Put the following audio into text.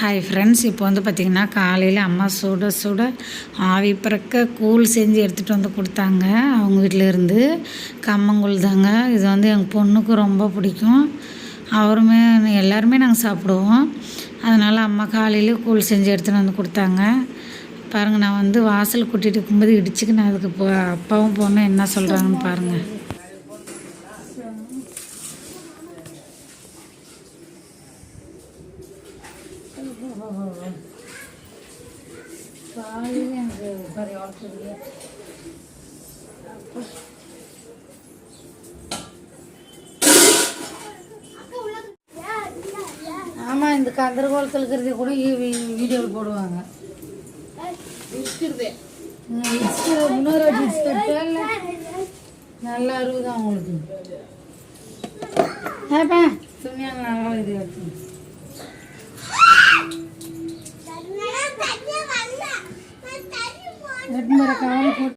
Hi friends, இப்போ வந்து பார்த்திங்கன்னா காலையில் அம்மா சுட சுட ஆவி பறக்க கூழ் செஞ்சு எடுத்துகிட்டு வந்து கொடுத்தாங்க. அவங்க வீட்டில் இருந்து கம்மங்கூழ் தாங்க. இது வந்து எங்கள் பொண்ணுக்கு ரொம்ப பிடிக்கும். அவருமே எல்லாருமே நாங்கள் சாப்பிடுவோம். அதனால் அம்மா காலையில் கூழ் செஞ்சு எடுத்துகிட்டு வந்து கொடுத்தாங்க. பாருங்கள், நான் வந்து வாசல் கூட்டிகிட்டு இருக்கும்போது இடிச்சுக்கின்னு அதுக்கு அப்பாவும் பொண்ணும் என்ன சொல்கிறாங்கன்னு பாருங்கள். காலையில் எனக்கு ஆமாம், இந்த கந்தரகோலத்தில் இருக்கிறத கூட வீடியோவில் போடுவாங்க. இன்னொரு வாட்டி இல்லை, நல்லா இருக்குதான் உங்களுக்கு. ஏப்பா துணியாக நல்லா இது எடுத்து கவலை போட்டு